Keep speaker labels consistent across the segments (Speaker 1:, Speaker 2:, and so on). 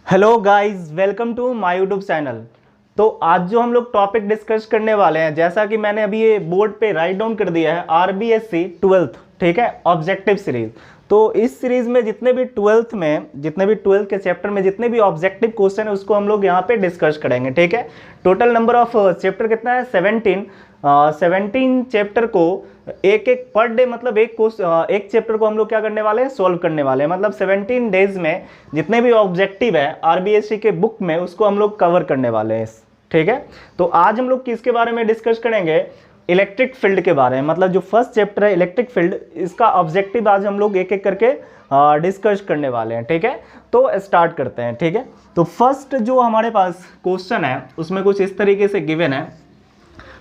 Speaker 1: Hello guys, welcome to my YouTube channel. तो आज जो हम लोग टॉपिक डिस्कस करने वाले हैं, जैसा कि मैंने अभी ये बोर्ड पे राइट डाउन कर दिया है, आरबीएससी 12th, ठीक है, ऑब्जेक्टिव सीरीज। तो इस सीरीज में जितने भी 12th के चैप्टर में जितने भी ऑब्जेक्टिव क्वेश्चन है उसको हम लोग यहाँ पे डिस्कस करेंगे, ठीक है। टोटल नंबर ऑफ चैप्टर कितना है? 17 चैप्टर को एक एक पर डे, मतलब एक चैप्टर को हम लोग क्या करने वाले हैं, सॉल्व करने वाले हैं। मतलब 17 डेज में जितने भी ऑब्जेक्टिव है आरबीएससी के बुक में उसको हम लोग कवर करने वाले हैं, ठीक है। तो आज हम लोग किसके बारे में डिस्कस करेंगे? इलेक्ट्रिक फील्ड के बारे में। मतलब जो फर्स्ट चैप्टर है इलेक्ट्रिक फील्ड, इसका ऑब्जेक्टिव आज हम लोग एक एक करके डिस्कस करने वाले हैं, ठीक है। तो स्टार्ट करते हैं, ठीक है। तो फर्स्ट जो हमारे पास क्वेश्चन है उसमें कुछ इस तरीके से गिवन है।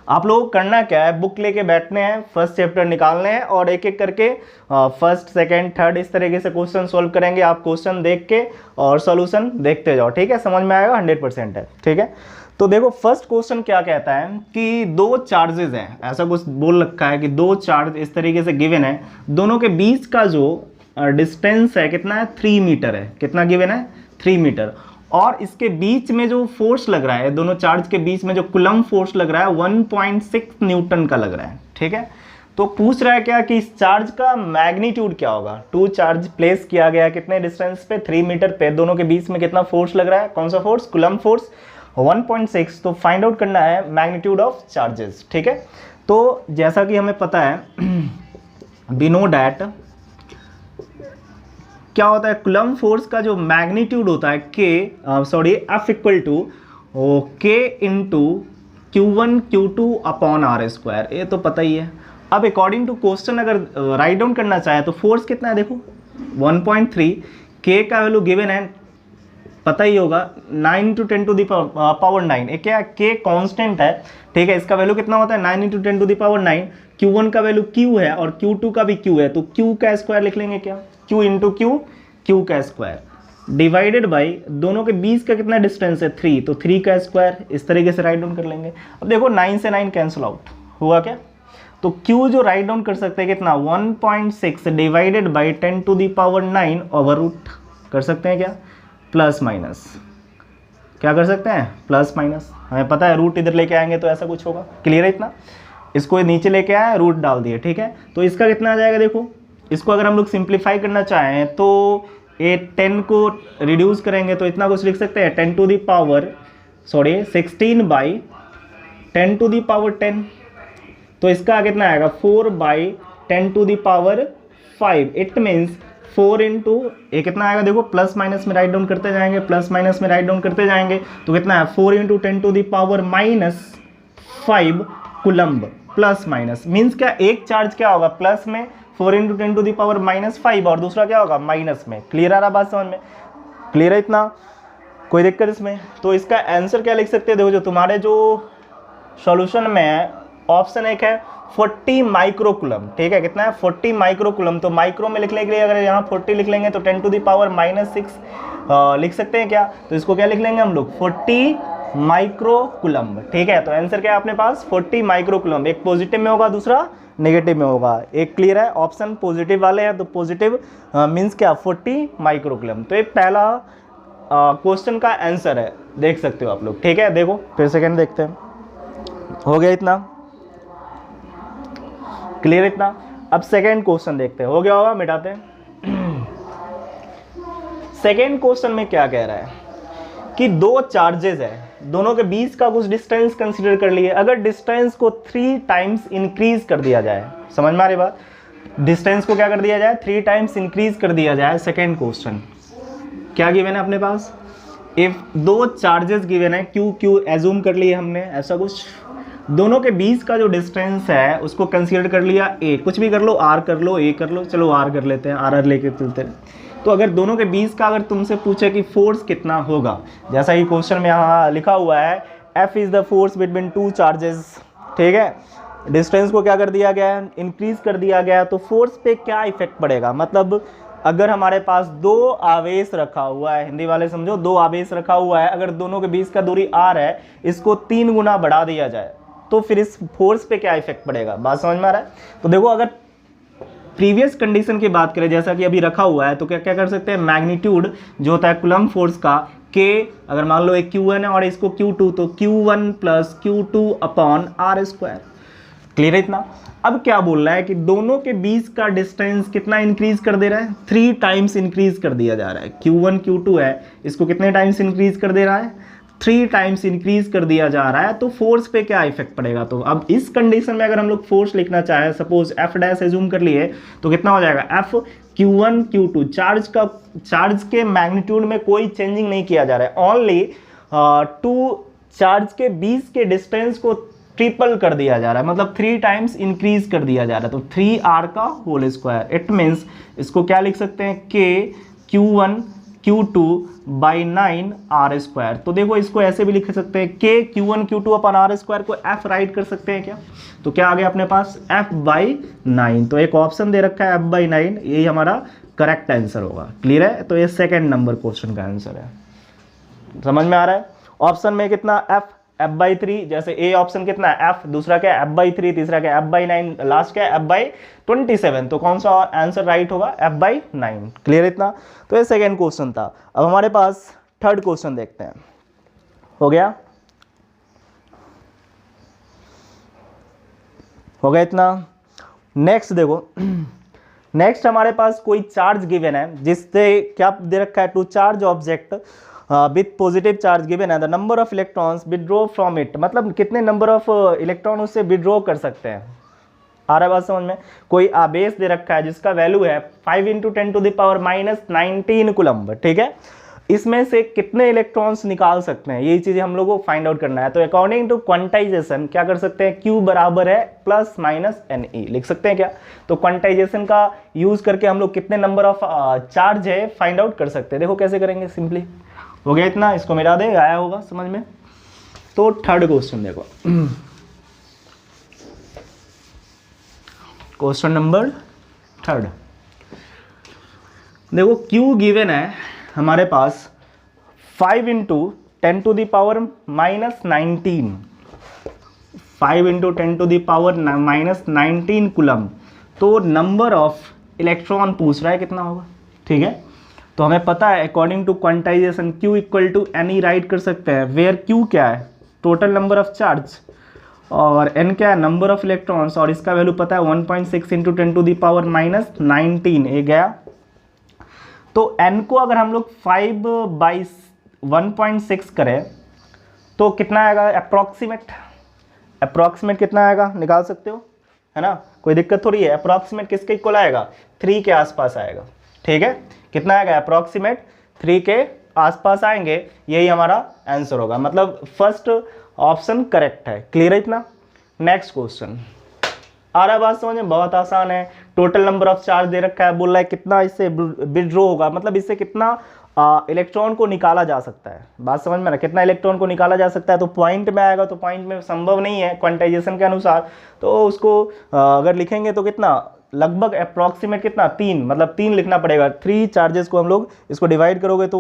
Speaker 1: आप लोग करना क्या है, बुक लेके बैठने हैं, फर्स्ट चैप्टर निकालने हैं और एक एक करके फर्स्ट सेकंड थर्ड इस तरीके से क्वेश्चन सॉल्व करेंगे। आप क्वेश्चन देख के और सॉल्यूशन देखते जाओ, ठीक है। समझ में आएगा, 100% है, ठीक है। तो देखो फर्स्ट क्वेश्चन क्या कहता है कि दो चार्जेस हैं, ऐसा कुछ बोल रखा है कि दो चार्ज इस तरीके से गिवन है, दोनों के बीच का जो डिस्टेंस है कितना है? 3 मीटर है। कितना गिवन है? 3 मीटर। और इसके बीच में जो फोर्स लग रहा है, दोनों चार्ज के बीच में जो कुलम फोर्स लग रहा है 1.6 न्यूटन का लग रहा है, ठीक है। तो पूछ रहा है क्या कि इस चार्ज का मैग्नीट्यूड क्या होगा। टू चार्ज प्लेस किया गया कितने डिस्टेंस पे? 3 मीटर पे। दोनों के बीच में कितना फोर्स लग रहा है? कौन सा फोर्स? Coulomb force 1.6। तो फाइंड आउट करना है मैग्नीट्यूड ऑफ चार्जेस, ठीक है। तो जैसा कि हमें पता है वी नो डैट क्या होता है, कुलम फोर्स का जो मैग्नीट्यूड होता है F equal to K into Q1 Q2 upon R square. ये तो पता ही है। अब अकॉर्डिंग टू क्वेश्चन अगर राइट डाउन करना चाहे तो फोर्स कितना है? देखो 1.3, के का वैल्यू गिवन है, पता ही होगा, 9 × 10⁻⁹ एक क्या के कांस्टेंट है, ठीक है। इसका वैल्यू कितना होता है? 9 × 10⁻⁹। Q1 का वैल्यू Q है और Q2 का भी Q है, तो Q का स्क्वायर लिख लेंगे क्या? Q इंटू Q का स्क्वायर डिवाइडेड बाई दोनों के बीच का कितना डिस्टेंस है? 3, तो 3 का स्क्वायर। इस तरीके से राइट डाउन कर लेंगे। अब देखो 9 से 9 कैंसिल आउट हुआ क्या? तो Q जो राइट डाउन कर सकते हैं कितना? 1.6 डिवाइडेड बाई 10⁹ ओवर रूट कर सकते हैं क्या? प्लस माइनस क्या कर सकते हैं? Plus minus. हमें पता है रूट इधर लेके आएंगे तो ऐसा कुछ होगा। क्लियर है इतना? इसको नीचे लेके आए, रूट डाल दिए, ठीक है। तो इसका कितना आ जाएगा? देखो इसको अगर हम लोग सिंप्लीफाई करना चाहें तो ये 10 को रिड्यूस करेंगे तो इतना कुछ लिख सकते हैं 16/10⁻10। तो इसका कितना आएगा? 4/10⁵। इट मीन्स 4 इंटू ये कितना आएगा? देखो प्लस माइनस में राइट डाउन करते जाएंगे, प्लस माइनस में राइट डाउन करते जाएंगे तो कितना है? 4 into 10⁻⁵ coulomb. Plus minus means क्या, एक चार्ज क्या होगा प्लस में, 4 इंटू 10⁻⁵, और दूसरा क्या होगा? माइनस में। क्लियर आ रहा बात समझ में? क्लियर है इतना? कोई दिक्कत इसमें? तो इसका आंसर क्या लिख सकते हैं? देखो जो तुम्हारे जो सॉल्यूशन में है, ऑप्शन एक है 40 माइक्रोकुलम, ठीक है। कितना है? 40 माइक्रोकुलम। तो माइक्रो में लिखने के लिए अगर यहाँ 40 लिख लेंगे तो 10⁻⁻6 लिख सकते हैं क्या? तो इसको क्या लिख लेंगे हम लोग? 40 माइक्रोकुलम, ठीक है। तो आंसर क्या है अपने पास? 40 माइक्रोकुलम। एक पॉजिटिव में होगा, दूसरा नेगेटिव में होगा। एक क्लियर है, ऑप्शन पॉजिटिव वाले हैं तो पॉजिटिव मीन्स क्या? 40 माइक्रोकुलम। तो ये पहला क्वेश्चन का आंसर है, देख सकते हो आप लोग, ठीक है। देखो फिर सेकेंड देखते हैं। हो गया इतना? क्लियर इतना? अब सेकेंड क्वेश्चन देखते हैं। हो गया होगा, मिटाते हैं। सेकेंड क्वेश्चन में क्या कह रहा है कि दो चार्जेस है, दोनों के बीच का कुछ डिस्टेंस कंसीडर कर लिए। अगर डिस्टेंस को 3 टाइम्स इंक्रीज कर दिया जाए, समझ में आ रही बात? डिस्टेंस को क्या कर दिया जाए? 3 टाइम्स इंक्रीज कर दिया जाए। सेकेंड क्वेश्चन क्या गिवन है अपने पास? इफ दो चार्जेस गिवन है, Q एज्यूम कर लिए हमने, ऐसा कुछ, दोनों के बीच का जो डिस्टेंस है उसको कंसीडर कर लिया A, कुछ भी कर लो, R कर लो, A कर लो, चलो R कर लेते हैं, R लेके चलते हैं। तो अगर दोनों के बीच का अगर तुमसे पूछे कि फोर्स कितना होगा, जैसा कि क्वेश्चन में यहाँ लिखा हुआ है F is the force between 2 charges, ठीक है। डिस्टेंस को क्या कर दिया गया है? इंक्रीज कर दिया गया। तो फोर्स पे क्या इफेक्ट पड़ेगा? मतलब अगर हमारे पास 2 आवेश रखा हुआ है, हिंदी वाले समझो, 2 आवेश रखा हुआ है, अगर दोनों के बीच का दूरी R है, इसको 3 गुना बढ़ा दिया जाए तो फिर इस फोर्स पे क्या इफेक्ट पड़ेगा? बात समझ में आ रहा है? तो देखो अगर प्रीवियस कंडीशन की बात करें, जैसा कि अभी रखा हुआ है, तो क्या क्या कर सकते हैं? मैग्नीट्यूड जो होता है कुलम फोर्स का के, अगर मान लो एक Q1 है और इसको Q2, तो Q1 plus Q2 upon R square. Clear है इतना? अब क्या बोल रहा है कि दोनों के बीच का डिस्टेंस कितना इंक्रीज कर दे रहा है, 3 टाइम्स इंक्रीज कर दिया जा रहा है। Q1 Q2 है, इसको कितने टाइम्स इंक्रीज कर दे रहा है, 3 टाइम्स इंक्रीज कर दिया जा रहा है। तो फोर्स पे क्या इफेक्ट पड़ेगा, तो अब इस कंडीशन में अगर हम लोग फोर्स लिखना चाहे, सपोज एफ डैश एज्यूम कर लिए, तो कितना हो जाएगा, एफ Q1 Q2, चार्ज के मैग्नीट्यूड में कोई चेंजिंग नहीं किया जा रहा है, ओनली टू चार्ज के बीच के डिस्टेंस को ट्रिपल कर दिया जा रहा है, मतलब 3 टाइम्स इंक्रीज कर दिया जा रहा है, तो 3r का होल स्क्वायर। इट मीन्स इसको क्या लिख सकते हैं, k Q1 Q2 by 9 are square. तो देखो इसको ऐसे भी लिख सकते हैं, k Q1 Q2 upon R square को f राइट कर सकते हैं क्या, तो क्या आ गया अपने पास f बाई 9। तो एक ऑप्शन दे रखा है f बाई 9, यही हमारा करेक्ट आंसर होगा। क्लियर है? तो ये सेकेंड नंबर क्वेश्चन का आंसर है। समझ में आ रहा है? ऑप्शन में कितना f बाई 3, जैसे ए ऑप्शन कितना है f, दूसरा क्या है f बाई 3, तीसरा क्या है f बाई 9, लास्ट क्या है f बाई 27। तो कौन सा आंसर राइट होगा, f बाई 9। क्लियर इतना? तो ये सेकेंड क्वेश्चन था। अब हमारे पास थर्ड क्वेश्चन देखते हैं। हो गया इतना? नेक्स्ट देखो, नेक्स्ट हमारे पास कोई चार्ज गिवन है, जिससे क्या दे रखा है, two charge object with positive charge given है, the number of electrons withdraw from it, मतलब कितने नंबर ऑफ इलेक्ट्रॉन उससे विड्रॉ कर सकते हैं। आ रहा है बात समझ में? कोई आवेश दे रखा है जिसका वैल्यू है 5 × 10⁻⁻19 कूलम्ब, ठीक है। इसमें से कितने इलेक्ट्रॉन्स निकाल सकते हैं, यही चीज़ हम लोगों को फाइंड आउट करना है। तो अकॉर्डिंग टू क्वांटाइजेशन क्या कर सकते हैं, Q बराबर है प्लस माइनस NE लिख सकते हैं क्या। तो क्वांटाइजेशन का यूज करके हम लोग कितने नंबर ऑफ चार्ज है फाइंड आउट कर सकते हैं। देखो कैसे करेंगे, सिंपली हो गया इतना, इसको मिटा दे, आया होगा समझ में। तो थर्ड क्वेश्चन देखो, क्वेश्चन नंबर थर्ड देखो, Q गिवन है हमारे पास 5 × 10⁻⁻19, 5 × 10⁻⁻19 कूलम्ब। तो नंबर ऑफ इलेक्ट्रॉन पूछ रहा है कितना होगा, ठीक है। तो हमें पता है according to quantisation Q equal to NE write कर सकते हैं, वेयर Q क्या है, टोटल नंबर ऑफ चार्ज, और N क्या है, नंबर ऑफ इलेक्ट्रॉन्स, और इसका वैल्यू पता है 1.6 × 10⁻⁻19 ये गया। तो N को अगर हम लोग 5/1.6 करें तो कितना आएगा, अप्रॉक्सीमेट कितना आएगा, निकाल सकते हो, है ना, कोई दिक्कत थोड़ी है। अप्रॉक्सीमेट किसके इक्वल आएगा, 3 के आसपास आएगा, ठीक है। कितना आएगा, अप्रॉक्सीमेट 3 के आसपास आएंगे, यही हमारा आंसर होगा, मतलब फर्स्ट ऑप्शन करेक्ट है। क्लियर है इतना? नेक्स्ट क्वेश्चन आ रहा है बात समझ में, बहुत आसान है। टोटल नंबर ऑफ चार्ज दे रखा है, बोल रहा है कितना इससे विड्रॉ होगा, मतलब इससे कितना इलेक्ट्रॉन को निकाला जा सकता है। बात समझ में ना, कितना इलेक्ट्रॉन को निकाला जा सकता है, तो पॉइंट में आएगा, तो पॉइंट में संभव नहीं है क्वांटाइजेशन के अनुसार। तो उसको अगर लिखेंगे तो कितना, लगभग अप्रॉक्सीमेट कितना, 3, मतलब 3 लिखना पड़ेगा। 3 चार्जेस को हम लोग इसको डिवाइड करोगे तो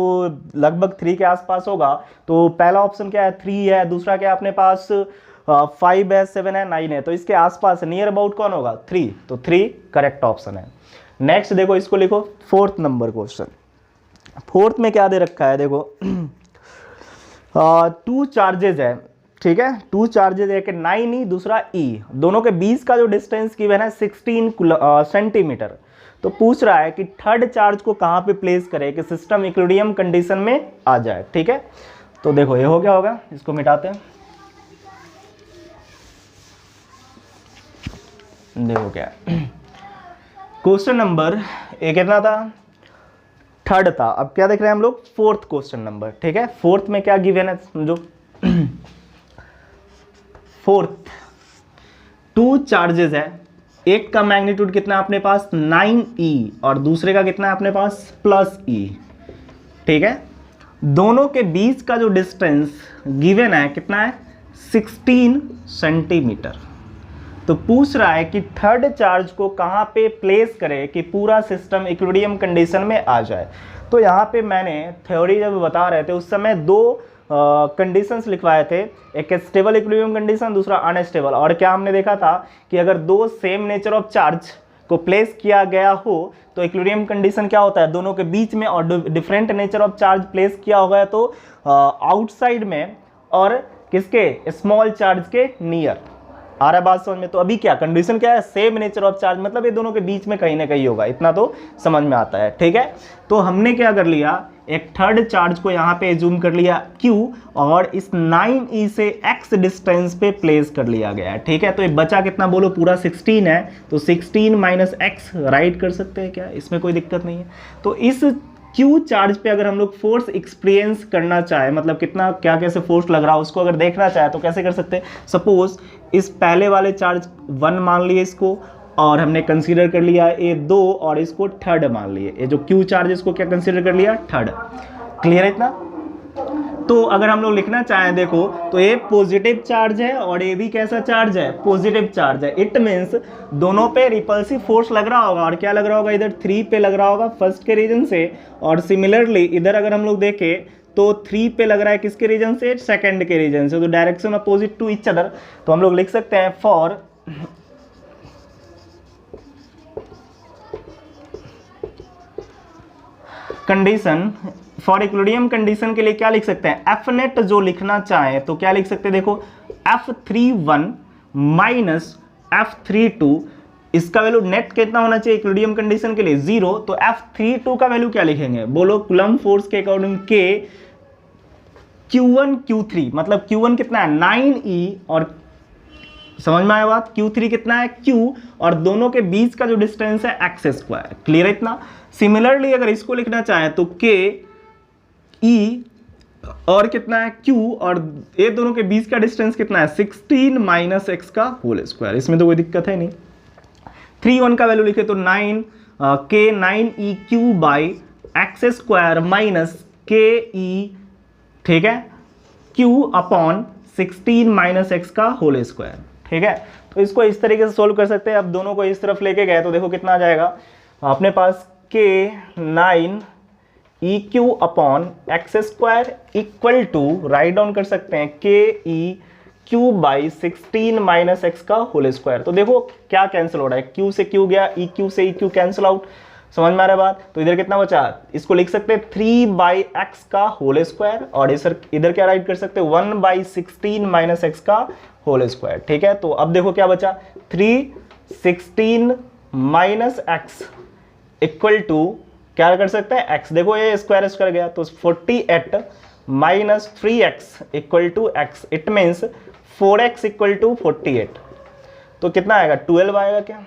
Speaker 1: लगभग 3 के आसपास होगा। तो पहला ऑप्शन क्या है, 3 है, दूसरा क्या है अपने पास 5 है, 7 है, 9 है, तो इसके आसपास नियर अबाउट कौन होगा, 3, तो 3 करेक्ट ऑप्शन है। नेक्स्ट देखो, इसको लिखो फोर्थ नंबर क्वेश्चन। फोर्थ में क्या दे रखा है, देखो 2 चार्जेज है, ठीक है, 2 चार्जेज है, 9E दूसरा E, दोनों के बीच का जो डिस्टेंस गिवन है 16 सेंटीमीटर। तो पूछ रहा है कि थर्ड चार्ज को कहाँ पे प्लेस करे कि सिस्टम इक्विलिब्रियम कंडीशन में आ जाए, ठीक है। तो देखो ये हो गया होगा, इसको मिटाते हैं। देखो क्या क्वेश्चन नंबर कितना था, थर्ड था। अब क्या देख रहे हैं हम लोग, फोर्थ क्वेश्चन नंबर, ठीक है। फोर्थ में क्या गिवन है समझो, फोर्थ 2 चार्जेस है, एक का मैग्नीट्यूड कितना है अपने पास 9E और दूसरे का कितना है अपने पास +E, ठीक है। दोनों के बीच का जो डिस्टेंस गिवन है कितना है 16 सेंटीमीटर। तो पूछ रहा है कि थर्ड चार्ज को कहाँ पे प्लेस करे कि पूरा सिस्टम इक्विलिब्रियम कंडीशन में आ जाए। तो यहाँ पे मैंने थ्योरी जब बता रहे थे उस समय 2 कंडीशंस लिखवाए थे, एक स्टेबल इक्विलिब्रियम कंडीशन, दूसरा अनस्टेबल। और क्या हमने देखा था कि अगर 2 सेम नेचर ऑफ चार्ज को प्लेस किया गया हो तो इक्विलिब्रियम कंडीशन क्या होता है, दोनों के बीच में और different nature of charge place किया होगा तो आउटसाइड में और किसके, स्मॉल चार्ज के नियर। आ रहा है बात समझ में। तो अभी क्या कंडीशन क्या है, सेम नेचर ऑफ चार्ज, मतलब ये दोनों के बीच में कहीं ना कहीं होगा, इतना तो समझ में आता है। ठीक है, तो हमने क्या कर लिया, एक थर्ड चार्ज को यहाँ पे जूम कर लिया Q और इस 9e से x डिस्टेंस पे प्लेस कर लिया गया है। ठीक है, तो ये बचा कितना बोलो, पूरा 16 है, तो 16 माइनस x राइट कर सकते हैं क्या, इसमें कोई दिक्कत नहीं है। तो इस Q चार्ज पे अगर हम लोग फोर्स एक्सपीरियंस करना चाहे, मतलब कितना क्या कैसे फोर्स लग रहा है उसको अगर देखना चाहे तो कैसे कर सकते हैं। सपोज इस पहले वाले चार्ज 1 मान लिए इसको, और हमने कंसीडर कर लिया ये 2 और इसको थर्ड मान लिए, ये जो Q चार्ज इसको क्या कंसीडर कर लिया, थर्ड। क्लियर है इतना। तो अगर हम लोग लिखना चाहें देखो, तो ये पॉजिटिव चार्ज है और ये भी कैसा चार्ज है, पॉजिटिव चार्ज है। इट मीन्स दोनों पे रिपल्सिव फोर्स लग रहा होगा, और क्या लग रहा होगा, इधर 3 पे लग रहा होगा फर्स्ट के रीजन से, और सिमिलरली इधर अगर हम लोग देखें तो 3 पे लग रहा है किसके रीजन से, सेकंड के रीजन से, तो direction opposite to each other. तो हम लोग लिख सकते हैं for condition, for equilibrium condition के लिए क्या लिख सकते हैं, एफ नेट जो लिखना चाहें तो क्या लिख सकते हैं, देखो F31 माइनस F32, इसका वैल्यू नेट कितना होना चाहिए इक्विलिब्रियम कंडीशन के लिए, 0। तो F32 का वैल्यू क्या लिखेंगे, बोलो कूलम्ब फोर्स के अकॉर्डिंग के Q1 Q3, मतलब Q1 कितना है 9e, और समझ में आया बात, Q3 कितना है Q, और दोनों के बीच का जो डिस्टेंस है x स्क्वायर। क्लियर है इतना। सिमिलरली अगर इसको लिखना चाहें तो K E और कितना है Q, और ये दोनों के बीच का डिस्टेंस कितना है 16 माइनस एक्स का होल स्क्वायर, इसमें तो कोई दिक्कत है नहीं। 3 का वैल्यू लिखे तो 9 K 9EQ by x square minus KE, ठीक है, Q अपॉन 16 माइनस एक्स का होल स्क्वायर। ठीक है, तो इसको इस तरीके से सोल्व कर सकते हैं। अब दोनों को इस तरफ लेके गए तो देखो कितना आ जाएगा अपने पास, K 9 EQ upon X square equal to, write down कर सकते हैं KEQ बाई 16 माइनस एक्स का होल स्क्वायर। तो देखो क्या कैंसिल हो रहा है, Q से Q गया, EQ से EQ कैंसिल आउट। समझ में आ रहा है बात। तो इधर कितना बचा, इसको लिख सकते हैं 3/x का होल स्क्वायर, और इधर क्या राइट कर सकते हैं 1/16 माइनस एक्स का होल स्क्वायर। ठीक है, तो अब देखो क्या बचा, 316 माइनस एक्स इक्वल टू क्या कर सकते हैं x, देखो ये स्क्वायर स्क्वायर गया तो 48 minus 3x equal to x, it means 4x equal to 48। तो कितना आएगा 12 आएगा क्या,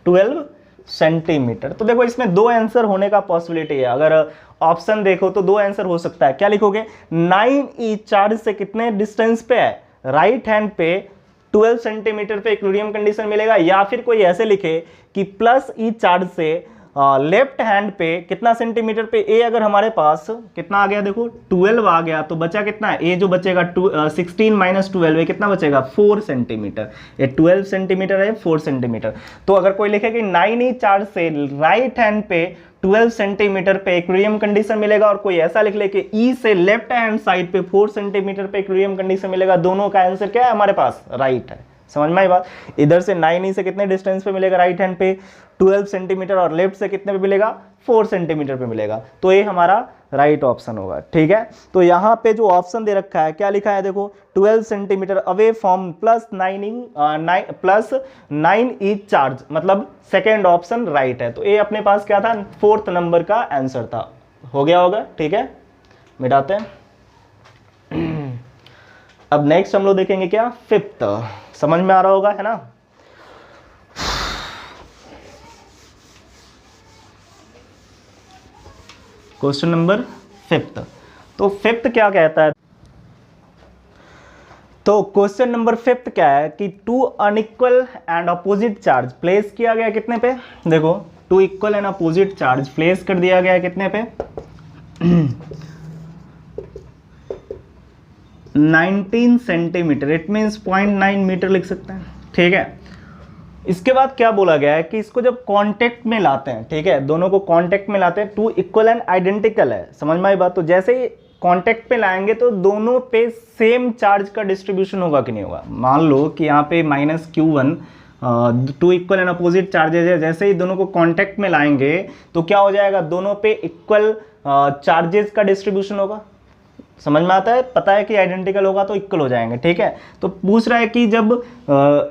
Speaker 1: 12 सेंटीमीटर। तो देखो इसमें 2 आंसर होने का पॉसिबिलिटी है, अगर ऑप्शन देखो तो 2 आंसर हो सकता है। क्या लिखोगे, 9e चार्ज से कितने डिस्टेंस पे है, राइट हैंड पे 12 सेंटीमीटर पे इक्विलिब्रियम कंडीशन मिलेगा, या फिर कोई ऐसे लिखे कि प्लस ई चार्ज से लेफ्ट हैंड पे कितना सेंटीमीटर पे, ए अगर हमारे पास कितना आ गया देखो 12 आ गया, तो बचा कितना है, ए जो बचेगा 16 माइनस 12, कितना बचेगा 4 सेंटीमीटर, ये 12 सेंटीमीटर है 4 सेंटीमीटर। तो अगर कोई लिखे कि 9e चार्ज से राइट हैंड पे 12 सेंटीमीटर पे इक्विलिब्रियम कंडीशन मिलेगा, और कोई ऐसा लिख ले कि ई से लेफ्ट हैंड साइड पे 4 सेंटीमीटर पे इक्विलिब्रियम कंडीशन मिलेगा, दोनों का आंसर क्या है हमारे पास, राइट है। समझ में आई बात। इधर से 9e से कितने डिस्टेंस पे मिलेगा राइट हैंड पे 12 सेंटीमीटर, और लेफ्ट से कितने पे मिलेगा 4 सेंटीमीटर पे मिलेगा, तो ये हमारा राइट ऑप्शन होगा। ठीक है, तो यहाँ पे जो ऑप्शन दे रखा है क्या लिखा है देखो 12 centimetre away from plus 9e charge, मतलब सेकेंड ऑप्शन राइट है। तो ये अपने पास क्या था, 4th नंबर का आंसर था। हो गया होगा, ठीक है, मिटाते हैं। अब नेक्स्ट हम लोग देखेंगे क्या, 5th। समझ में आ रहा होगा, है ना। Question number 5th। तो 5th क्या कहता है, तो क्वेश्चन नंबर 5th क्या है कि 2 unequal and opposite charge place किया गया कितने पे, देखो 2 equal and opposite charge place कर दिया गया कितने पे 19 सेंटीमीटर, इट मीन्स 0.9 मीटर लिख सकते हैं। ठीक है, इसके बाद क्या बोला गया है कि इसको जब कांटेक्ट में लाते हैं, ठीक है, दोनों को कांटेक्ट में लाते हैं, 2 इक्वल एंड आइडेंटिकल है, समझ में आई बात। तो जैसे ही कांटेक्ट पे लाएंगे तो दोनों पे सेम चार्ज का डिस्ट्रीब्यूशन होगा कि नहीं होगा। मान लो कि यहाँ पे -Q1 two equal and opposite charges है, जैसे ही दोनों को कांटेक्ट में लाएंगे तो क्या हो जाएगा, दोनों पे इक्वल चार्जेस का डिस्ट्रीब्यूशन होगा। समझ में आता है, पता है कि आइडेंटिकल होगा तो इक्वल हो जाएंगे, ठीक है। तो पूछ रहा है कि जब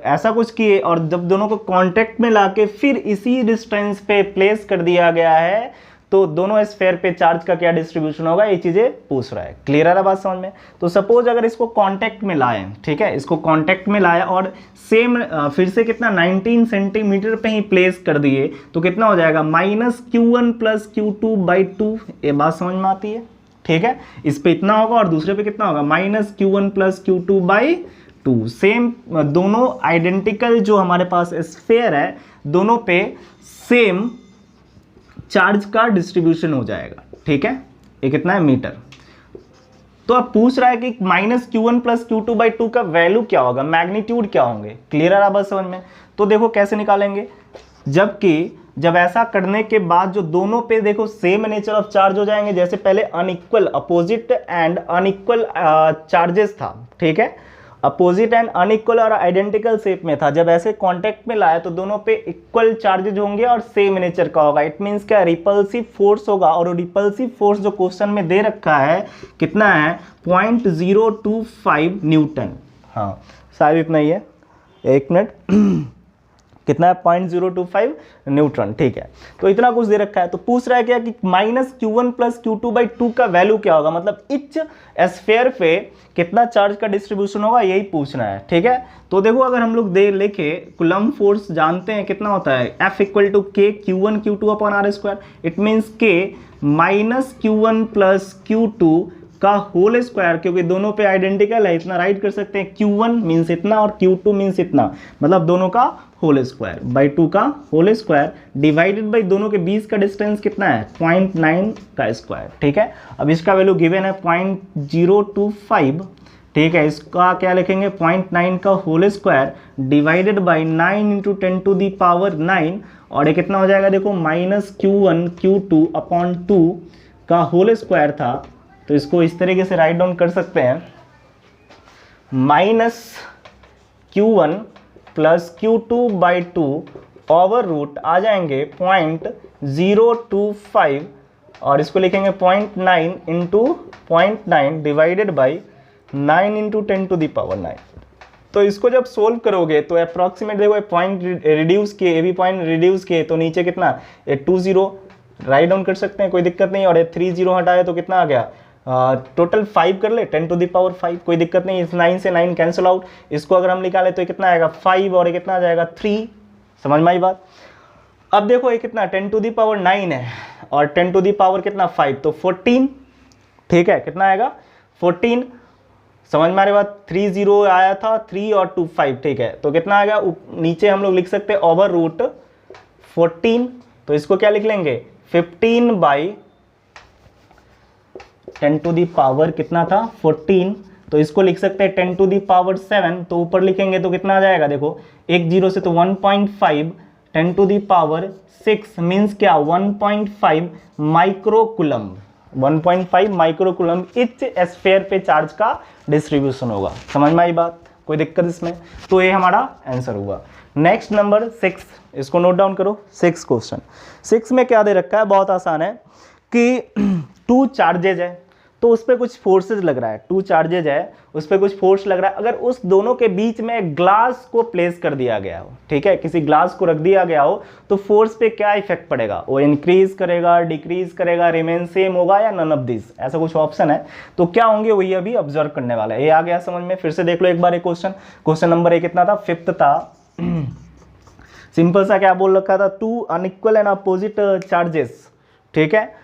Speaker 1: ऐसा कुछ किए और जब दोनों को कांटेक्ट में लाके फिर इसी डिस्टेंस पे प्लेस कर दिया गया है तो दोनों स्फेयर पे चार्ज का क्या डिस्ट्रीब्यूशन होगा, ये चीजें पूछ रहा है। क्लियर है बात समझ में। तो सपोज अगर इसको कांटेक्ट में लाए, ठीक है, इसको कांटेक्ट में लाया और सेम फिर से कितना 19 सेंटीमीटर पे ही प्लेस कर दिए तो कितना हो जाएगा, -q1 + q2/2। ये बात समझ में आती है, ठीक है। इस पे इतना होगा और दूसरे पे कितना होगा, -q1 + q2/2। सेम दोनों आइडेंटिकल जो हमारे पास स्फेयर है दोनों पे सेम चार्ज का डिस्ट्रीब्यूशन हो जाएगा, ठीक है। ये कितना है, मीटर। तो अब पूछ रहा है कि -q1 + q2/2 का वैल्यू क्या होगा, मैग्नीट्यूड क्या होंगे। क्लियर है बस समझ में। तो देखो कैसे निकालेंगे, जब ऐसा करने के बाद जो दोनों पे देखो सेम नेचर ऑफ चार्ज हो जाएंगे, जैसे पहले unequal opposite and unequal charges था, ठीक है, अपोजिट एंड अनइक्वल और आइडेंटिकल शेप में था। जब ऐसे कांटेक्ट में लाया तो दोनों पे इक्वल चार्जेज होंगे और सेम नेचर का होगा। इट मींस क्या, रिपल्सिव फोर्स होगा। और रिपल्सिव फोर्स जो क्वेश्चन में दे रखा है कितना है, 0.025 न्यूटन। हाँ शायद इतना ही है, एक मिनट कितना है, 0.025 न्यूटन, ठीक है। तो इतना कुछ दे रखा है। तो पूछ रहा है क्या कि -q1 + q2/2 का वैल्यू क्या होगा, मतलब इच स्फेयर पे कितना चार्ज का डिस्ट्रीब्यूशन होगा, यही पूछना है, ठीक है। तो देखो अगर हम लोग लिखे कूलम्ब फोर्स जानते हैं कितना होता है, F = K q1 q2/r²। It means K -q1 + q2 का होल स्क्वायर, क्योंकि दोनों पे आइडेंटिकल है, इतना राइट कर सकते हैं। q1 मीन्स इतना और q2 मीन्स इतना, मतलब दोनों का होल स्क्वायर बाई 2 का होल स्क्वायर डिवाइडेड बाई दोनों के बीच का डिस्टेंस कितना है, 0.9 का स्क्वायर, ठीक है। अब इसका वैल्यू गिवन है 0.025, ठीक है। इसका क्या लिखेंगे, 0.9 का होल स्क्वायर डिवाइडेड बाई 9 × 10⁹ और ये कितना हो जाएगा, देखो -q1 q2/2 का होल स्क्वायर था। तो इसको इस तरीके से राइट डाउन कर सकते हैं, -q1 + q2/2 / आ जाएंगे 0.025 और इसको लिखेंगे 0.9 × 0.9 डिवाइडेड बाई 9 × 10⁹ तो इसको जब सोल्व करोगे तो अप्रॉक्सीमेट देखो पॉइंट रिड्यूस किए, ये भी पॉइंट रिड्यूस किए तो नीचे कितना 20 राइट डाउन कर सकते हैं, कोई दिक्कत नहीं। और 30 हटाए तो कितना आ गया, टोटल 5 कर ले 10⁵, कोई दिक्कत नहीं। इस 9 से 9 कैंसिल आउट, इसको अगर हम निकाले तो कितना आएगा 5 और ये कितना आ जाएगा 3। समझ में आई बात। अब देखो ये कितना 10⁹ है और 10⁻ कितना 5 तो 14, ठीक है, कितना आएगा 14। समझ में आ रही बात, 30 आया था, 3 और 2 5, ठीक है। तो कितना आ गया, नीचे हम लोग लिख सकते हैं /14। तो इसको क्या लिख लेंगे 15/10⁻, कितना था 14, तो इसको लिख सकते हैं 10⁻7। तो ऊपर लिखेंगे तो कितना आ जाएगा, देखो 1 0 से तो 1.5, 10⁻6 मीन्स क्या 1.5 माइक्रोकूलम्ब, 1.5 माइक्रोकूलम्ब इच स्फेयर पे चार्ज का डिस्ट्रीब्यूशन होगा। समझ में आई बात, कोई दिक्कत इसमें। तो ये हमारा आंसर हुआ। नेक्स्ट नंबर 6, इसको नोट डाउन करो। 6 क्वेश्चन, 6 में क्या दे रखा है, बहुत आसान है कि 2 चार्जेज है तो उस पर कुछ फोर्सेज लग रहा है, 2 चार्जेज है उस पर कुछ फोर्स लग रहा है। अगर उस दोनों के बीच में ग्लास को प्लेस कर दिया गया हो, ठीक है, किसी ग्लास को रख दिया गया हो तो फोर्स पे क्या इफेक्ट पड़ेगा, वो इंक्रीज करेगा, डिक्रीज करेगा, रिमेन सेम होगा या नन ऑफ दिस, ऐसा कुछ ऑप्शन है। तो क्या होंगे वही अभी ऑब्जर्व करने वाला है। ये आ गया समझ में। फिर से देख लो एक बार ये क्वेश्चन नंबर 1 कितना था, 5th था। सिंपल सा क्या बोल रखा था, 2 अनइक्वल एंड अपोजिट चार्जेस, ठीक है,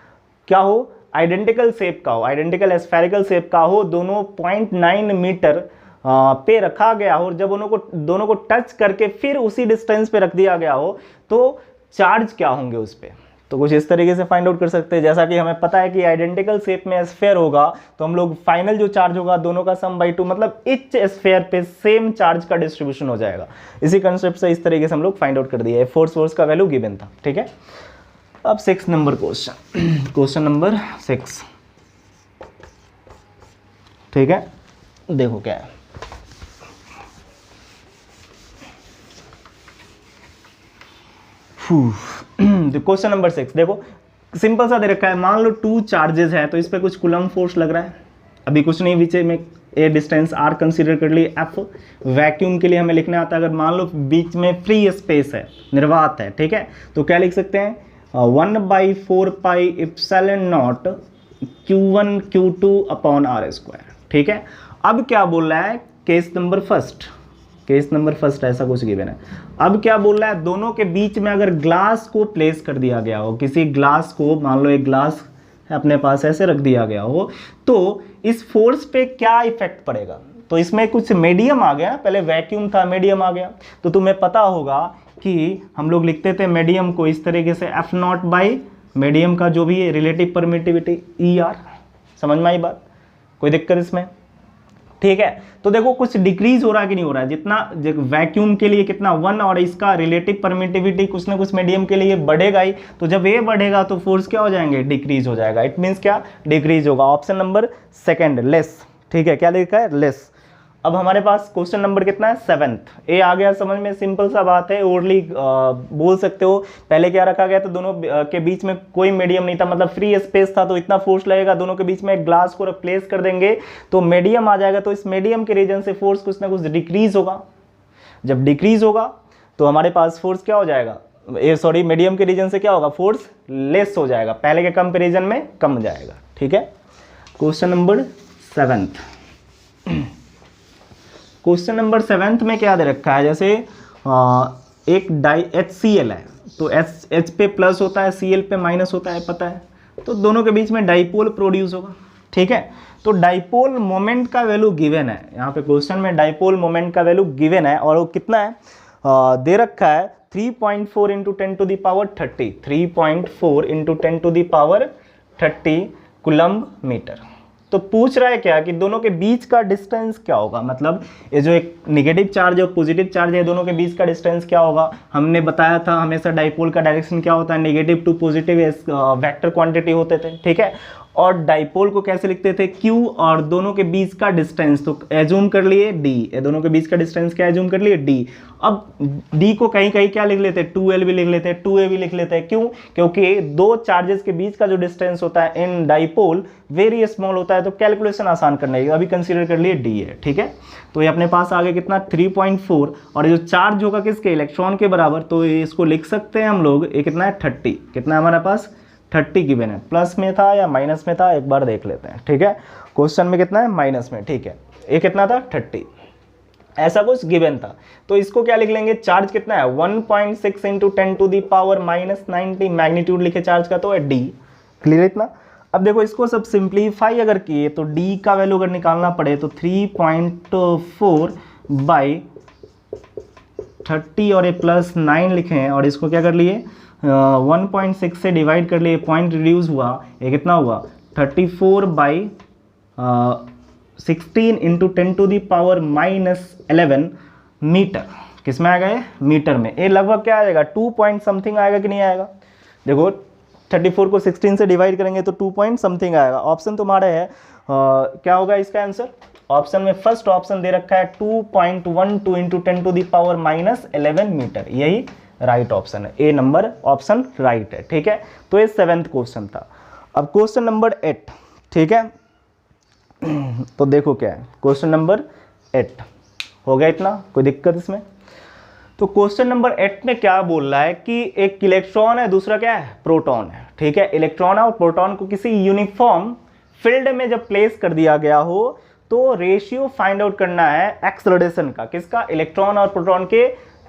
Speaker 1: क्या हो आइडेंटिकल शेप का हो, आइडेंटिकल स्फेरिकल शेप का हो, दोनों 0.9 मीटर पे रखा गया हो और जब दोनों को टच करके फिर उसी डिस्टेंस पे रख दिया गया हो तो चार्ज क्या होंगे उस पे। तो कुछ इस तरीके से फाइंड आउट कर सकते हैं। जैसा कि हमें पता है कि आइडेंटिकल शेप में स्फेयर होगा तो हम लोग फाइनल जो चार्ज होगा दोनों का सम बाई 2, मतलब इच स्फेयर पे सेम चार्ज का डिस्ट्रीब्यूशन हो जाएगा। इसी कंसेप्ट से इस तरीके से हम लोग फाइंड आउट कर दिए। फोर्स का वैल्यू गिवन था, ठीक है। अब 6 नंबर क्वेश्चन नंबर 6, ठीक है, देखो क्या है। क्वेश्चन नंबर 6 देखो, सिंपल सा दे रखा है, मान लो 2 चार्जेस है तो इस पे कुछ कूलम फोर्स लग रहा है, अभी कुछ नहीं, बीच में ए डिस्टेंस r कंसीडर कर लिए, f वैक्यूम के लिए हमें लिखना आता है, अगर मान लो बीच में फ्री स्पेस है, निर्वात है, ठीक है, तो क्या लिख सकते हैं 1/4 pi epsilon naught q1 q2 upon r square, ठीक है। अब क्या बोल रहा है, केस नंबर फर्स्ट ऐसा कुछ गिवन है। अब क्या बोल रहा है, दोनों के बीच में अगर ग्लास को प्लेस कर दिया गया हो, किसी ग्लास को, मान लो एक ग्लास अपने पास ऐसे रख दिया गया हो, तो इस फोर्स पे क्या इफेक्ट पड़ेगा। तो इसमें कुछ मीडियम आ गया, पहले वैक्यूम था, मीडियम आ गया, तो तुम्हें पता होगा कि हम लोग लिखते थे मीडियम को इस तरीके से F0 बाई मीडियम का जो भी है रिलेटिव परमिटिविटी ER। समझ में आई बात, कोई दिक्कत इसमें, ठीक है। तो देखो कुछ डिक्रीज हो रहा है कि नहीं हो रहा है, जितना वैक्यूम के लिए कितना 1 और इसका रिलेटिव परमिटिविटी कुछ ना कुछ मीडियम के लिए बढ़ेगा ही, तो जब ये बढ़ेगा तो फोर्स क्या हो जाएंगे, डिक्रीज हो जाएगा। इट मीन्स क्या, डिक्रीज होगा। ऑप्शन नंबर सेकंड लेस, ठीक है, क्या लिखा है, लेस। अब हमारे पास क्वेश्चन नंबर कितना है, 7th, ए आ गया समझ में, सिंपल सा बात है, ओरली बोल सकते हो। पहले क्या रखा गया, तो दोनों के बीच में कोई मीडियम नहीं था, मतलब फ्री स्पेस था, तो इतना फोर्स लगेगा, दोनों के बीच में ग्लास को रिप्लेस कर देंगे तो मीडियम आ जाएगा, तो इस मीडियम के रीजन से फोर्स कुछ ना कुछ डिक्रीज होगा। जब डिक्रीज होगा तो हमारे पास फोर्स क्या हो जाएगा, मीडियम के रीजन से क्या होगा, फोर्स लेस हो जाएगा, पहले के कंपेरिजन में कम जाएगा, ठीक है। Question number 7th, question number 7th में क्या दे रखा है, जैसे एक HCl है, तो H पे प्लस होता है, Cl पे माइनस होता है, पता है, तो दोनों के बीच में डाइपोल प्रोड्यूस होगा, ठीक है। तो डाइपोल मोमेंट का वैल्यू गिवन है, यहाँ पे क्वेश्चन में डाइपोल मोमेंट का वैल्यू गिवन है, और वो कितना है, दे रखा है 3.4 into 10 to the power 30, 3.4 into 10 to the power 30 coulomb metre. तो पूछ रहा है क्या कि दोनों के बीच का डिस्टेंस क्या होगा, मतलब ये जो एक नेगेटिव चार्ज है और पॉजिटिव चार्ज है, दोनों के बीच का डिस्टेंस क्या होगा। हमने बताया था हमेशा डाइपोल का डायरेक्शन क्या होता है, negative to positive vector quantity होते थे, ठीक है। और डाइपोल को कैसे लिखते थे, Q, और दोनों के बीच का डिस्टेंस तो एज्यूम कर लिए D, ये दोनों के बीच का डिस्टेंस क्या एज्यूम कर लिए D। अब D को कहीं कहीं क्या लिख लेते हैं, 2L भी लिख लेते हैं, 2A भी लिख लेते हैं, क्यों, क्योंकि दो चार्जेस के बीच का जो डिस्टेंस होता है इन डाइपोल वेरी स्मॉल होता है, तो कैलकुलेशन आसान करने की अभी कंसीडर कर लिए D है, ठीक है। तो ये अपने पास आ गया कितना 3.4, और जो चार्ज होगा किसके, इलेक्ट्रॉन के बराबर, तो इसको लिख सकते हैं हम लोग, ये कितना है 30, कितना है हमारे पास 30 गिवन है, प्लस में था या माइनस में था एक बार देख लेते हैं, ठीक है। क्वेश्चन में कितना है, माइनस में, ठीक है। ये कितना था 30, ऐसा कुछ गिवन था, तो इसको क्या लिख लेंगे, चार्ज कितना है 1.6 into 10 to the power -90 magnitude लिखे चार्ज का, तो है D, क्लियर इतना। अब देखो इसको सब सिंप्लीफाई अगर किए तो D का वैल्यू अगर निकालना पड़े तो 3.4 बाई 30 और ये +9 लिखे हैं, और इसको क्या कर लिए 1.6 से डिवाइड कर लिए, पॉइंट रिड्यूस हुआ, ये कितना हुआ 34 by 16 into 10 to the power -11 metre, किस में आएगा ये, मीटर में। ये लगभग क्या आएगा 2 पॉइंट समथिंग आएगा कि नहीं आएगा, देखो 34 को 16 से डिवाइड करेंगे तो 2 पॉइंट समथिंग आएगा। ऑप्शन तुम्हारे है क्या होगा इसका आंसर, ऑप्शन में फर्स्ट ऑप्शन दे रखा है 2.12 into 10 to the power -11 metre, यही राइट ऑप्शन है, ए नंबर ऑप्शन राइट है, ठीक है। तो ये 7th क्वेश्चन था। अब क्वेश्चन नंबर 8, ठीक है, तो देखो क्या है, क्वेश्चन नंबर 8 हो गया इतना, कोई दिक्कत इसमें। तो क्वेश्चन नंबर 8 में क्या बोल रहा है कि एक इलेक्ट्रॉन है, दूसरा क्या है, प्रोटॉन है, ठीक है। इलेक्ट्रॉन और प्रोटॉन को किसी यूनिफॉर्म फील्ड में जब प्लेस कर दिया गया हो तो रेशियो फाइंड आउट करना है एक्सेलरेशन का, किसका, इलेक्ट्रॉन और प्रोटॉन के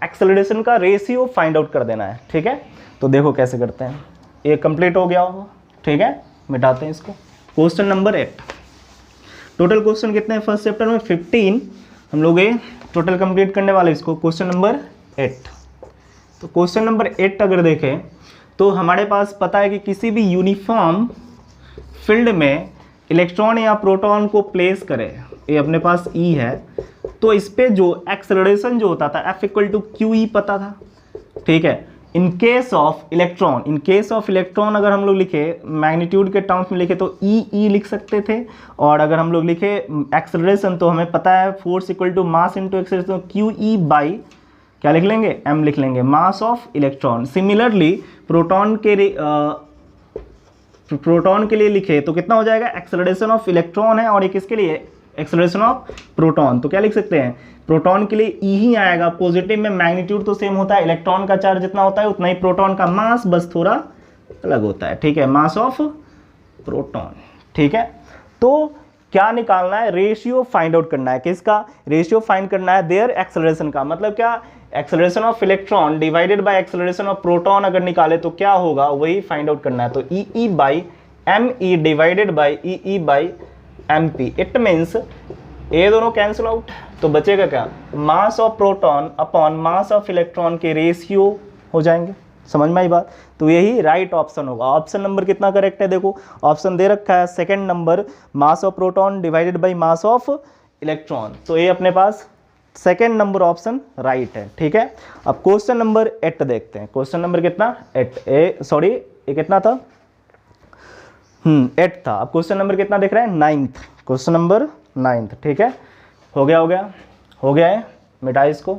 Speaker 1: एक्सेलरेशन का रेशियो फाइंड आउट कर देना है, ठीक है। तो देखो कैसे करते हैं, ये कंप्लीट हो गया होगा, ठीक है, मिटाते हैं इसको। क्वेश्चन नंबर 8, टोटल क्वेश्चन कितने हैं फर्स्ट चैप्टर में 15, हम लोग ये टोटल कंप्लीट करने वाले इसको। क्वेश्चन नंबर 8, तो क्वेश्चन नंबर 8 अगर देखें तो हमारे पास पता है कि किसी भी यूनिफॉर्म फील्ड में इलेक्ट्रॉन या प्रोटॉन को प्लेस करें, ये अपने पास E है, तो इस पे जो एक्सेलरेशन जो होता था F = QE पता था, ठीक है। इन केस ऑफ इलेक्ट्रॉन अगर हम लोग लिखे मैग्नीट्यूड के टर्म्स में लिखे तो E लिख सकते थे, और अगर हम लोग लिखे एक्सेलरेशन तो हमें पता है force = mass into acceleration, QE by क्या लिख लेंगे, m लिख लेंगे, मास ऑफ इलेक्ट्रॉन। सिमिलरली प्रोटॉन के लिए लिखे तो कितना हो जाएगा, एक्सेलरेशन ऑफ इलेक्ट्रॉन है और ये किसके लिए, एक्सेलरेशन ऑफ प्रोटॉन, तो क्या लिख सकते हैं, प्रोटॉन के लिए ई ही आएगा। पॉजिटिव में मैग्नीट्यूड तो सेम होता है, इलेक्ट्रॉन का चार्ज जितना होता है उतना ही प्रोटॉन का मास बस थोड़ा अलग होता है, ठीक है, मास ऑफ प्रोटॉन, ठीक है। तो क्या निकालना है, रेशियो फाइंड आउट करना है, किसका, रेशियो फाइंड करना है देयर एक्सेलरेशन का, मतलब क्या, acceleration of electron divided by acceleration of proton अगर निकाले तो क्या होगा, वही फाइंड आउट करना है। तो E by M E divided by E by M P, it means ये दोनों कैंसिल आउट, तो बचेगा क्या, mass of proton upon mass of electron के रेशियो हो जाएंगे। समझ में आई बात, तो यही राइट ऑप्शन होगा। ऑप्शन नंबर कितना करेक्ट है, देखो ऑप्शन दे रखा है second number, mass of proton divided by mass of electron, तो ये अपने पास सेकंड नंबर ऑप्शन राइट है, ठीक है। अब क्वेश्चन नंबर 8 देखते हैं, क्वेश्चन नंबर कितना, 8 सॉरी ये कितना था, 8 था। अब क्वेश्चन नंबर कितना देख रहे हैं, 9th, क्वेश्चन नंबर 9th, ठीक है। हो गया है, मिटा इसको।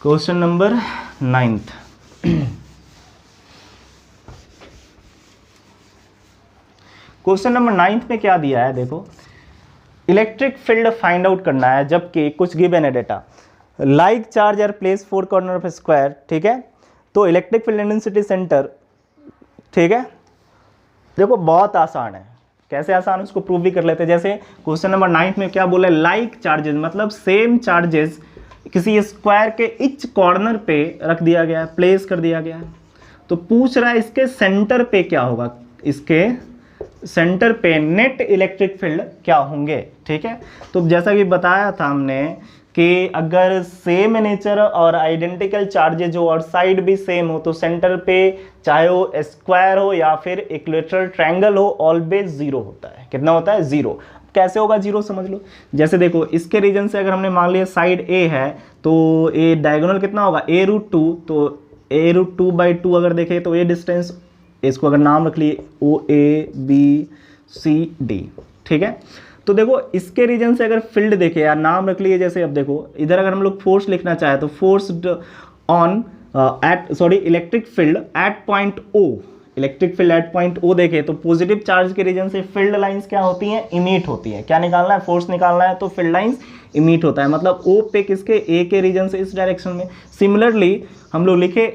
Speaker 1: Question number 9th question number 9th में क्या दिया है, देखो इलेक्ट्रिक फील्ड फाइंड आउट करना है जबकि कुछ गिवन है data, like charge are place 4 corner of square, ठीक है। तो इलेक्ट्रिक फील्ड इंटेंसिटी सेंटर, ठीक है, देखो बहुत आसान है, कैसे आसान, उसको प्रूव भी कर लेते हैं। जैसे क्वेश्चन नंबर 9th में क्या बोला, लाइक चार्जेस, मतलब सेम चार्जेस किसी स्क्वायर के इच कॉर्नर पे रख दिया गया है, प्लेस कर दिया गया है। तो पूछ रहा है इसके सेंटर पे क्या होगा, इसके सेंटर पे नेट इलेक्ट्रिक फील्ड क्या होंगे, ठीक है। तो जैसा कि बताया था हमने कि अगर सेम नेचर और आइडेंटिकल चार्जेज हो और साइड भी सेम हो तो सेंटर पे चाहे वो स्क्वायर हो या फिर इक्विलैटरल ट्रायंगल हो ऑलवेज जीरो होता है। कितना होता है, जीरो। कैसे होगा जीरो, समझ लो। जैसे देखो इसके रीजन से अगर हमने मान लिया साइड ए है तो ए डायगोनल कितना होगा, a√2, तो a√2/2 अगर देखें तो ये डिस्टेंस, इसको अगर नाम रख लिए OABCD, ठीक है। तो देखो इसके रीजन से अगर फील्ड देखे या नाम रख लिए, जैसे अब देखो इधर अगर हम लोग फोर्स लिखना चाहे तो force on electric field at point O, electric field at point O देखे तो पॉजिटिव चार्ज के रीजन से फील्ड लाइंस क्या होती हैं, इमिट होती है। क्या निकालना है, फोर्स निकालना है, तो फील्ड लाइंस इमिट होता है, मतलब O पे किसके, A के रीजन से इस डायरेक्शन में। सिमिलरली हम लोग लिखे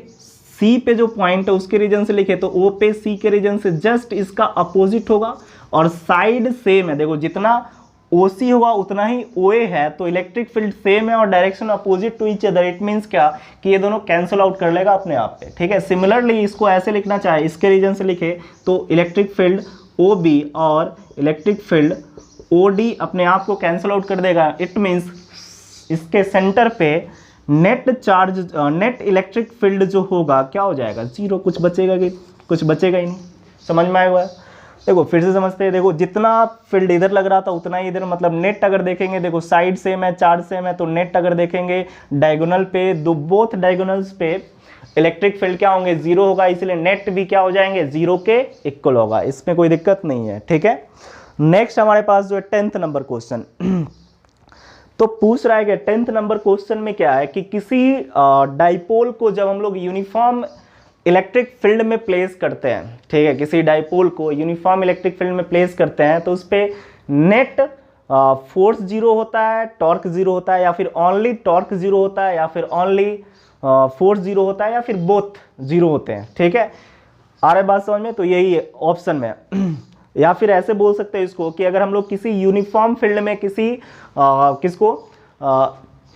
Speaker 1: C पे जो पॉइंट है उसके रीजन से लिखे तो O पे C के रीजन से जस्ट इसका अपोजिट होगा और साइड सेम है। देखो जितना OC होगा उतना ही OA है, तो इलेक्ट्रिक फील्ड सेम है और direction opposite to each other. It means क्या कि ये दोनों कैंसिल आउट कर लेगा अपने आप पे, ठीक है। सिमिलरली इसको ऐसे लिखना चाहे, इसके रीजन से लिखे तो इलेक्ट्रिक फील्ड OB और इलेक्ट्रिक फील्ड OD अपने आप को कैंसिल आउट कर देगा। इट मींस इसके सेंटर पे net charge, net electric field जो होगा क्या हो जाएगा, जीरो। कुछ बचेगा कि कुछ बचेगा ही नहीं। समझ में आएगा, देखो फिर से समझते हैं। देखो जितना फील्ड इधर लग रहा था उतना ही इधर, मतलब नेट अगर देखेंगे, देखो साइड सेम है, चार्ज सेम है, तो नेट अगर देखेंगे डायगोनल पे, बोथ डायगोनल्स पे इलेक्ट्रिक फील्ड क्या होंगे, जीरो होगा, इसलिए नेट भी क्या हो जाएंगे, जीरो के इक्वल होगा। इसमें कोई दिक्कत नहीं है, ठीक है। नेक्स्ट हमारे पास जो है 10th नंबर क्वेश्चन तो पूछ रहा है कि 10th नंबर क्वेश्चन में क्या है कि किसी डाइपोल को जब हम लोग यूनिफॉर्म इलेक्ट्रिक फील्ड में प्लेस करते हैं, ठीक है, किसी डाइपोल को यूनिफॉर्म इलेक्ट्रिक फील्ड में प्लेस करते हैं तो उस पर नेट फोर्स जीरो होता है, टॉर्क जीरो होता है, या फिर ओनली टॉर्क जीरो होता है, या फिर ओनली फोर्स जीरो होता है, या फिर बोथ जीरो होते हैं, ठीक है। आ रहा है बात समझ में, तो यही है ऑप्शन में या फिर ऐसे बोल सकते हैं इसको कि अगर हम लोग किसी यूनिफॉर्म फील्ड में किसी किसको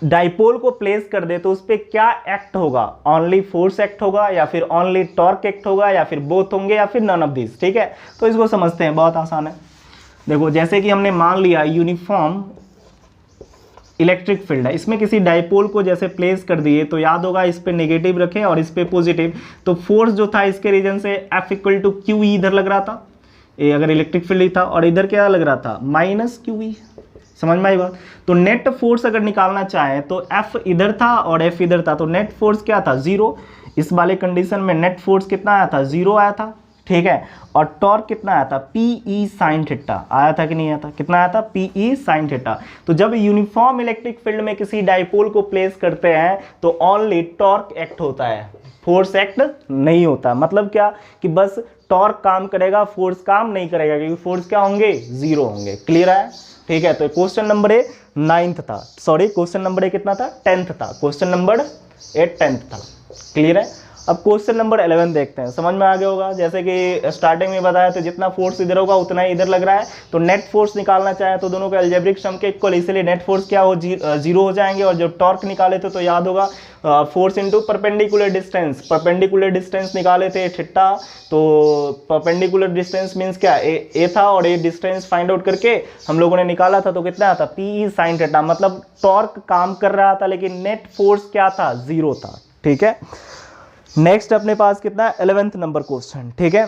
Speaker 1: डाइपोल को प्लेस कर दे तो उस पर क्या एक्ट होगा, ओनली फोर्स एक्ट होगा, या फिर ओनली टॉर्क एक्ट होगा, या फिर बोथ होंगे, या फिर नन ऑफ दिस, ठीक है। तो इसको समझते हैं, बहुत आसान है। देखो जैसे कि हमने मान लिया यूनिफॉर्म इलेक्ट्रिक फील्ड है, इसमें किसी डाइपोल को जैसे प्लेस कर दिए तो याद होगा इस पे नेगेटिव रखें और इस पे पॉजिटिव, तो फोर्स जो था इसके रीजन से F=QE इधर लग रहा था, ये अगर इलेक्ट्रिक फील्ड था, और इधर क्या लग रहा था, -QE। समझ में आई बात। तो नेट फोर्स अगर निकालना चाहे तो F इधर था और F इधर था, तो नेट फोर्स क्या था, जीरो। इस वाले कंडीशन में नेट फोर्स कितना आया था, जीरो आया था, ठीक है। और टॉर्क कितना आया था, पी ई साइन थीटा आया था कि नहीं आया था, कितना आया था, पी ई साइन थीटा। तो जब यूनिफॉर्म इलेक्ट्रिक फील्ड में किसी डाइपोल को प्लेस करते हैं तो ओनली टॉर्क एक्ट होता है, फोर्स एक्ट नहीं होता। मतलब क्या कि बस टॉर्क काम करेगा, फोर्स काम नहीं करेगा, क्योंकि फोर्स क्या होंगे, जीरो होंगे। क्लियर है, ठीक है। तो क्वेश्चन नंबर ए 9th था, सॉरी क्वेश्चन नंबर ए कितना था, 10th था, क्वेश्चन नंबर ए 10th था। क्लियर है। अब क्वेश्चन नंबर 11 देखते हैं, समझ में आ गया होगा। जैसे कि स्टार्टिंग में बताया तो जितना फोर्स इधर होगा उतना ही इधर लग रहा है, तो नेट फोर्स निकालना चाहे तो दोनों के अलजेब्रिक सम के इक्वल, इसलिए नेट फोर्स क्या हो, जीरो हो जाएंगे। और जब टॉर्क निकाले थे तो याद होगा force into perpendicular distance, perpendicular distance निकाले थे थीटा, तो परपेंडिकुलर डिस्टेंस मींस क्या, ए था, और ये डिस्टेंस फाइंड आउट करके हम लोगों ने निकाला था, तो कितना आता, पी ई साइन थीटा। मतलब टॉर्क काम कर रहा था लेकिन नेट फोर्स क्या था, जीरो था। ठीक है। नेक्स्ट अपने पास कितना है, 11th नंबर क्वेश्चन। ठीक है।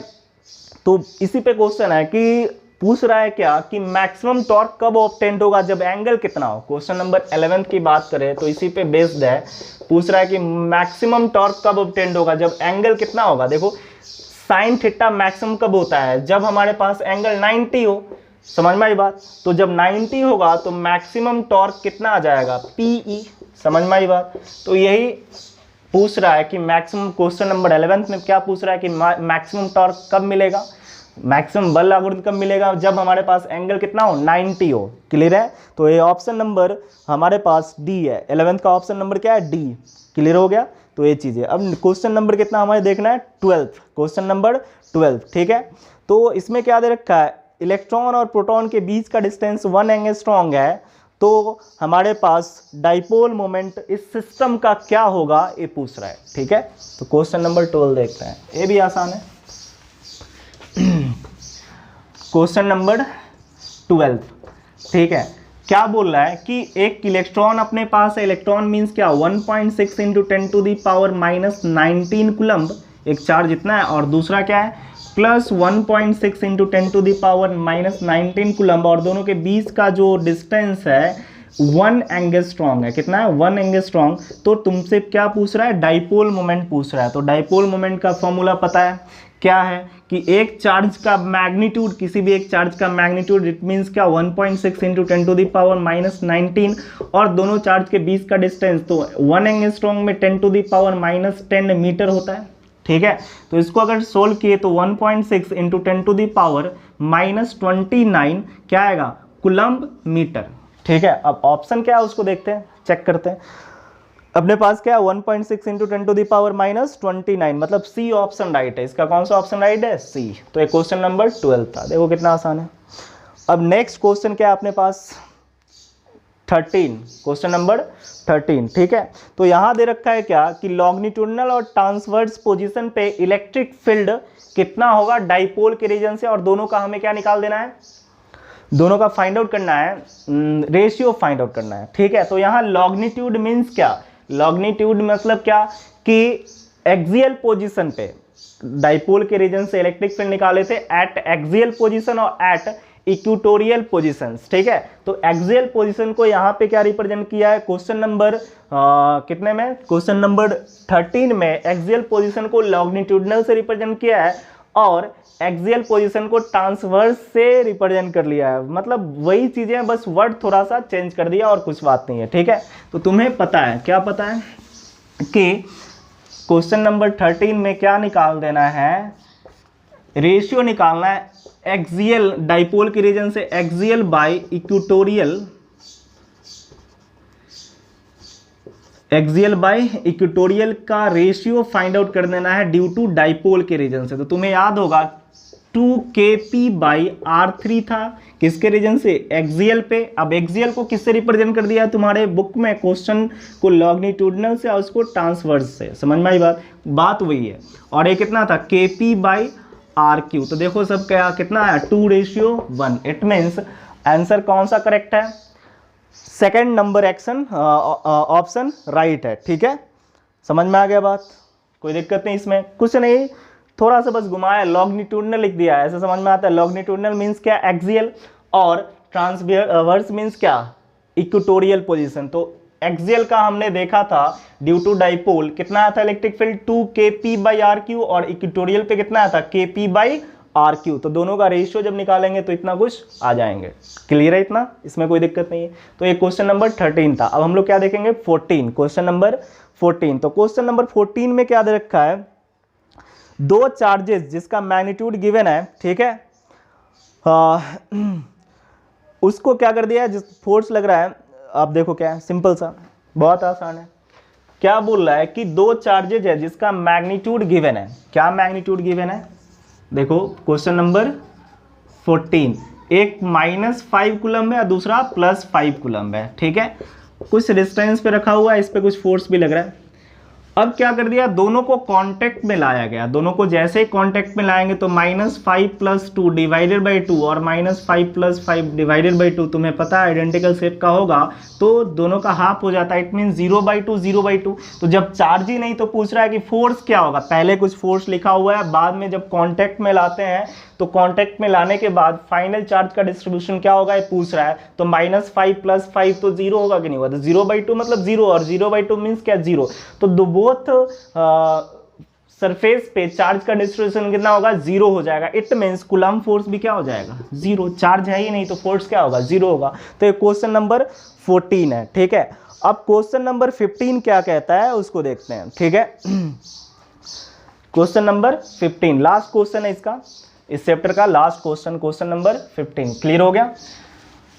Speaker 1: तो इसी पे क्वेश्चन है कि पूछ रहा है क्या कि मैक्सिमम टॉर्क कब ऑब्टेंड होगा, जब एंगल कितना हो। क्वेश्चन नंबर 11 की बात करें तो इसी पे बेस्ड है, पूछ रहा है कि मैक्सिमम टॉर्क कब ऑब्टेंड होगा, जब एंगल कितना होगा। देखो साइन थीटा मैक्सिमम कब होता है, जब हमारे पास एंगल 90 हो। समझ में आई बात। तो जब 90 होगा तो मैक्सिमम टॉर्क कितना आ जाएगा, पीई। समझ में आई बात। तो यही पूछ रहा है कि मैक्सिमम, क्वेश्चन नंबर 11 में क्या पूछ रहा है कि मैक्सिमम टॉर्क कब मिलेगा, मैक्सिमम बल लागू कब मिलेगा, जब हमारे पास एंगल कितना हो, 90 हो। क्लियर है। तो ये ऑप्शन नंबर हमारे पास डी है, 11th का ऑप्शन नंबर क्या है, डी। क्लियर हो गया। तो ये चीज़ है। अब क्वेश्चन नंबर कितना हमारे देखना है, 12th, क्वेश्चन नंबर 12। ठीक है। तो इसमें क्या दे रखा है, इलेक्ट्रॉन और प्रोटॉन के बीच का डिस्टेंस 1 एंगस्ट्रॉम है, तो हमारे पास डाइपोल मोमेंट इस सिस्टम का क्या होगा, ये पूछ रहा है। ठीक है। तो क्वेश्चन नंबर 12 देखते हैं, ये भी आसान है। Question number 12। ठीक है। क्या बोल रहा है कि एक इलेक्ट्रॉन अपने पास है, इलेक्ट्रॉन मींस क्या, 1.6 इंटू 10⁻⁻19 कूलम्ब एक चार्ज इतना है, और दूसरा क्या है प्लस 1.6 इंटू 10⁻⁻19 कूलम्ब, और दोनों के बीच का जो डिस्टेंस है 1 एंगस्ट्रॉम है। कितना है, 1 एंगस्ट्रॉम। तो तुमसे क्या पूछ रहा है, डाइपोल मोमेंट पूछ रहा है। तो डाइपोल मोमेंट का फॉर्मूला पता है क्या है कि एक चार्ज का मैग्नीट्यूड, किसी भी एक चार्ज का मैग्नीट्यूड, इट मींस क्या, 1.6 इंटू 10⁻⁻19, और दोनों चार्ज के बीच का डिस्टेंस, तो 1 एंगस्ट्रॉम में 10⁻10 मीटर होता है। ठीक है। तो इसको अगर सोल्व किए तो 1.6 इंटू 10⁻⁻29 क्या आएगा, कूलम्ब मीटर। ठीक है। अब ऑप्शन क्या है उसको देखते हैं, चेक करते हैं। अपने पास क्या है, 1.6 इंटू 10⁻⁻29, मतलब सी ऑप्शन राइट है। इसका कौन सा ऑप्शन राइट है, सी। तो एक क्वेश्चन नंबर 12 था। देखो कितना आसान है। अब नेक्स्ट क्वेश्चन क्या है अपने पास, 13, क्वेश्चन नंबर 13। ठीक है। तो यहां दे रखा है क्या कि लॉन्गिट्यूडनल और ट्रांसवर्स पोजीशन पे इलेक्ट्रिक फील्ड कितना होगा डाइपोल के रीजन से, और दोनों का हमें क्या निकाल देना है, दोनों का फाइंड आउट करना है, रेशियो फाइंड आउट करना है। ठीक है। तो यहाँ लॉन्गिट्यूड मींस क्या, लॉन्गिट्यूड मतलब क्या कि एक्सियल पोजीशन पे डाइपोल के रीजन से इलेक्ट्रिक फील्ड निकाले थे एट एक्सियल पोजीशन और एट इक्वेटोरियल पोजीशंस। ठीक है। तो एक्सियल पोजीशन को यहाँ पे क्या रिप्रेजेंट किया है, क्वेश्चन नंबर कितने में, क्वेश्चन नंबर 13 में एक्सियल पोजीशन को लॉन्गिट्यूडनल से रिप्रेजेंट किया है, और एक्सियल पोजीशन को ट्रांसवर्स से रिप्रेजेंट कर लिया है। मतलब वही चीजें, बस वर्ड थोड़ा सा चेंज कर दिया और कुछ बात नहीं है। ठीक है। तो तुम्हें पता है, क्या पता है कि क्वेश्चन नंबर 13 में क्या निकाल देना है, रेशियो निकालना है एक्सियल, डाइपोल के रीजन से axial by equatorial, axial by equatorial का रेशियो फाइंड आउट कर देना है ड्यू टू डाइपोल के रीजन से। तो तुम्हें याद होगा 2kp/r3 था, किसके रीजन से, एक्सियल पे। अब एक्सियल को किससे रिप्रेजेंट कर दिया है तुम्हारे बुक में, क्वेश्चन को लॉन्गिट्यूडनल से और उसको ट्रांसवर्स से। समझ में आई बात वही है। और ये कितना था, kp/r3। तो देखो सब क्या कितना है, 2:1। इट मीन्स आंसर कौन सा करेक्ट है, second number action option right है। ठीक है। समझ में आ गया बात, कोई दिक्कत नहीं इसमें, कुछ नहीं, थोड़ा सा बस घुमाया, लॉन्गिट्यूडनल लिख दिया, ऐसे समझ में आता है। लॉन्गिट्यूडनल मींस क्या, एक्सियल, और ट्रांसवर्स मींस क्या, इक्वेटोरियल पोजीशन। तो एक्सियल का हमने देखा था ड्यू टू डाइपोल कितना आया था इलेक्ट्रिक फील्ड 2 kp/r⁵, और इक्वेटोरियल पे कितना आया था kp/r⁵। तो दोनों का रेशियो जब निकालेंगे तो इतना कुछ आ जाएंगे। क्लियर है इतना, इसमें कोई दिक्कत नहीं है। तो ये क्वेश्चन नंबर 13 था। अब हम लोग क्या देखेंगे 14, क्वेश्चन नंबर 14। तो क्वेश्चन नंबर 14 में क्या दे रखा है, दो चार्जेस जिसका मैग्नीट्यूड गिवन है, ठीक है, उसको क्या कर दिया है, जिस फोर्स लग रहा है, आप देखो क्या है, सिंपल सा, बहुत आसान है। क्या बोल रहा है कि दो चार्जेज है जिसका मैग्नीट्यूड गिवन है। क्या मैग्नीट्यूड गिवन है, देखो क्वेश्चन नंबर 14, एक -5 कूलम्ब है और दूसरा +5 कूलम्ब है, ठीक है, कुछ डिस्टेंस पे रखा हुआ है, इस पे कुछ फोर्स भी लग रहा है। अब क्या कर दिया, दोनों को कांटेक्ट में लाया गया। दोनों को जैसे ही कांटेक्ट में लाएंगे तो -5 + 2 डिवाइडेड बाई 2 और -5 + 5 डिवाइडेड बाई 2 तुम्हें पता है आइडेंटिकल शेप का होगा, तो दोनों का हाफ हो जाता है। It mean 0/2 0/2। तो जब चार्ज ही नहीं तो पूछ रहा है कि फोर्स क्या होगा। पहले कुछ फोर्स लिखा हुआ है, बाद में जब कांटेक्ट में लाते हैं तो कांटेक्ट में लाने के बाद फाइनल चार्ज का डिस्ट्रीब्यूशन क्या होगा ये पूछ रहा है। तो -5 + 5 तो 0 होगा कि नहीं होगा, तो 0/2 मतलब 0, और 0/2 मीन्स क्या 0। तो बोथ सरफेस पे चार्ज का डिस्ट्रीब्यूशन कितना होगा, 0 हो जाएगा। इट मीन्स कूलम्ब फोर्स भी क्या हो जाएगा, 0। चार्ज है ही नहीं तो फोर्स क्या होगा, 0 होगा। तो ये क्वेश्चन नंबर 14 है, ठीक है। अब क्वेश्चन नंबर 15 क्या कहता है उसको देखते हैं, ठीक है। क्वेश्चन नंबर 15 लास्ट क्वेश्चन है इसका, इस चैप्टर का last question, question number 15। Clear हो गया।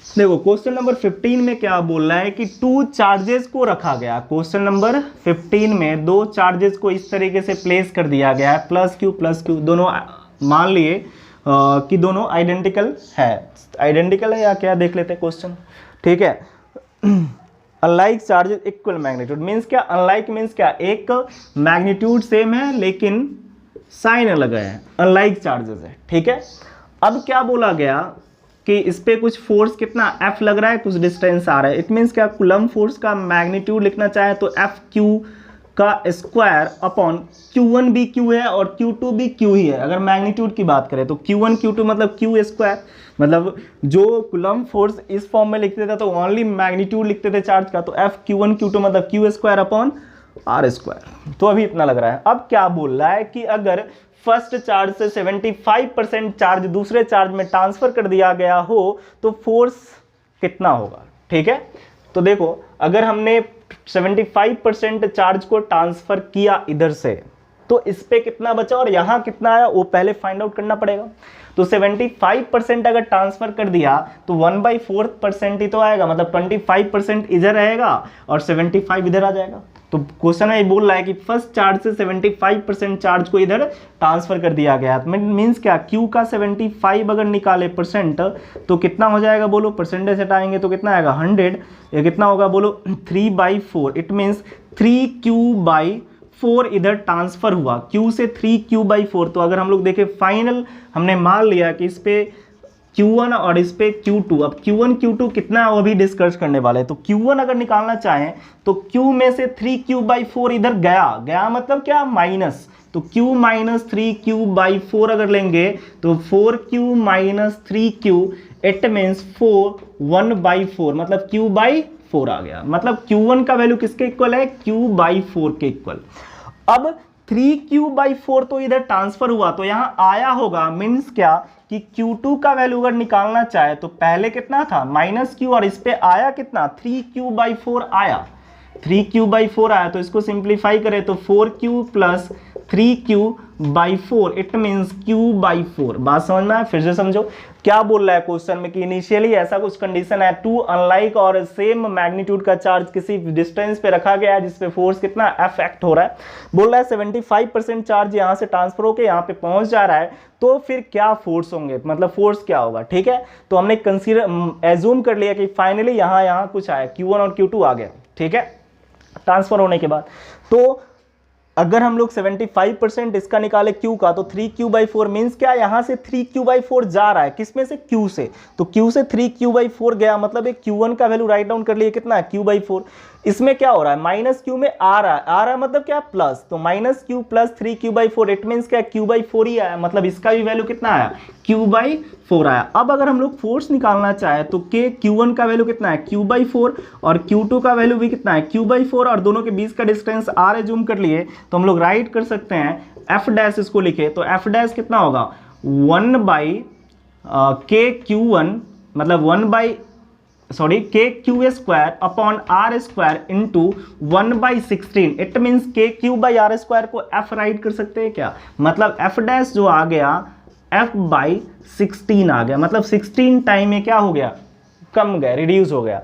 Speaker 1: देखो क्वेश्चन नंबर 15 में क्या बोल रहा है कि 2 चार्जेस को रखा गया। क्वेश्चन नंबर 15 में 2 चार्जेस को इस तरीके से प्लेस कर दिया गया है, +q दोनों मान लिए कि दोनों आइडेंटिकल है। आइडेंटिकल है या क्या देख लेते हैं क्वेश्चन, ठीक है। Unlike charges equal magnitude means क्या, अनलाइक मीन्स क्या, एक मैग्नीट्यूड सेम है लेकिन साइन अलग है, अनलाइक चार्जेस है, ठीक है। अब क्या बोला गया कि इस पे कुछ फोर्स कितना F लग रहा है, कुछ डिस्टेंस आ रहा है। इट मीन्स क्या, कूलम्ब फोर्स का मैग्नीट्यूड लिखना चाहे तो FQ का स्क्वायर अपॉन Q1 भी Q है और Q2 भी Q ही है। अगर मैग्नीट्यूड की बात करें तो Q1 Q2 मतलब Q स्क्वायर, मतलब जो कूलम्ब फोर्स इस फॉर्म में लिखते थे तो ओनली मैग्नीट्यूड लिखते थे चार्ज का, तो FQ1 Q2 मतलब Q square upon R square. तो अभी इतना लग रहा है। अब क्या बोल रहा है कि अगर फर्स्ट चार्ज से 75% चार्ज दूसरे चार्ज में ट्रांसफर कर दिया गया हो तो फोर्स कितना होगा, ठीक है। तो देखो अगर हमने 75% चार्ज को ट्रांसफर किया इधर से तो इस पे कितना बचा और यहाँ कितना आया वो पहले फाइंड आउट करना पड़ेगा। तो 75% अगर ट्रांसफर कर दिया तो 1/4% ही तो आएगा, मतलब 25% इधर रहेगा और 75 इधर आ जाएगा। तो क्वेश्चन में बोल रहा है कि फर्स्ट चार्ज से 75% चार्ज को इधर ट्रांसफर कर दिया गया। मीन्स क्या, Q का 75 अगर निकाले परसेंट तो कितना हो जाएगा बोलो, परसेंटेज हटाएंगे तो कितना आएगा 100, ये कितना होगा बोलो 3/4। इट मीन्स 3Q/4 इधर ट्रांसफर हुआ, Q से 3Q/4। तो अगर हम लोग देखें फाइनल हमने मान लिया कि इस पे Q1 और इस पे Q2, अब Q1 Q2 कितना है वो भी डिस्कस करने वाले हैं। तो Q1 अगर निकालना चाहें तो Q में से 3Q/4 इधर गया मतलब क्या, माइनस। तो Q - 3Q/4 अगर लेंगे तो 4Q - 3Q, इट मीन्स 1/4 मतलब Q/4 आ गया। मतलब Q1 का वैल्यू किसके इक्वल है, Q/4 के इक्वल। अब 3Q/4 तो इधर ट्रांसफर हुआ तो यहाँ आया होगा, मीन्स क्या कि Q2 का वैल्यू अगर निकालना चाहे तो पहले कितना था -Q और इस पे आया कितना 3Q/4 आया, 3Q/4 आया। तो इसको सिंप्लीफाई करें तो 4Q + 3Q/4 it means Q/4। बात समझ में आया, फिर से समझो क्या बोल रहा है क्वेश्चन में कि इनिशियली ऐसा कुछ कंडीशन है, 2 अनलाइक और सेम मैग्नीट्यूड का चार्ज किसी डिस्टेंस पे रखा गया है जिसपे फोर्स कितना F एक्ट हो रहा है। बोल रहा है 75% चार्ज यहाँ से ट्रांसफर होकर यहाँ पे पहुंच जा रहा है, तो फिर क्या फोर्स होंगे, मतलब फोर्स क्या होगा, ठीक है। तो हमने कंसीडर एज्यूम कर लिया कि फाइनली यहाँ कुछ आया, Q1 और Q2 आ गया, ठीक है, ट्रांसफर होने के बाद। तो अगर हम लोग 75% इसका निकाले Q का तो 3Q/4 मीन्स क्या, यहाँ से 3Q/4 जा रहा है, किसमें से, Q से। तो Q से 3Q/4 गया मतलब एक Q1 का वैल्यू राइट डाउन कर लिए कितना है, Q/4। इसमें क्या हो रहा है, -Q में आ रहा है मतलब क्या, प्लस। तो -Q + 3Q/4 इट मीन्स क्या, Q/4 ही आया, मतलब इसका भी वैल्यू कितना आया, Q/4 4 आया। अब अगर हम लोग फोर्स निकालना चाहे तो K Q1 का वैल्यू कितना है Q/4 और Q2 का वैल्यू भी कितना है Q/4 और दोनों के बीच का डिस्टेंस R है, जूम कर लिए तो हम लोग राइट कर सकते हैं F डैश, इसको लिखे तो F डैश कितना होगा 1/K Q1 मतलब K Q square upon R square into 1/16। It means K Q/R square को F राइट कर सकते हैं क्या, मतलब F डैश जो आ गया F/16 आ गया, मतलब 16 टाइम में क्या हो गया, कम गया, रिड्यूस हो गया।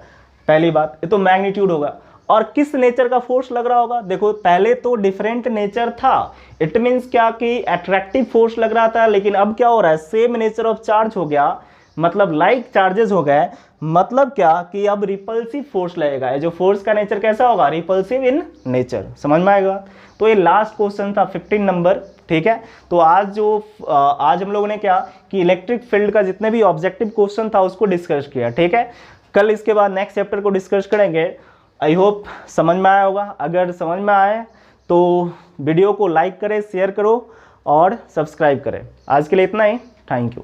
Speaker 1: पहली बात ये तो मैग्नीट्यूड होगा। और किस नेचर का फोर्स लग रहा होगा, देखो पहले तो डिफरेंट नेचर था, इट मीन्स क्या कि अट्रैक्टिव फोर्स लग रहा था, लेकिन अब क्या हो रहा है सेम नेचर ऑफ चार्ज हो गया, मतलब लाइक चार्जेस हो गए, मतलब क्या कि अब रिपल्सिव फोर्स लगेगा। जो फोर्स का नेचर कैसा होगा, रिपल्सिव इन नेचर। समझ में आएगा। तो ये लास्ट क्वेश्चन था 15 नंबर, ठीक है। तो आज हम लोगों ने क्या कि इलेक्ट्रिक फील्ड का जितने भी ऑब्जेक्टिव क्वेश्चन था उसको डिस्कस किया, ठीक है। कल इसके बाद नेक्स्ट चैप्टर को डिस्कस करेंगे। आई होप समझ में आया होगा। अगर समझ में आए तो वीडियो को लाइक करें, शेयर करो और सब्सक्राइब करें। आज के लिए इतना ही, थैंक यू।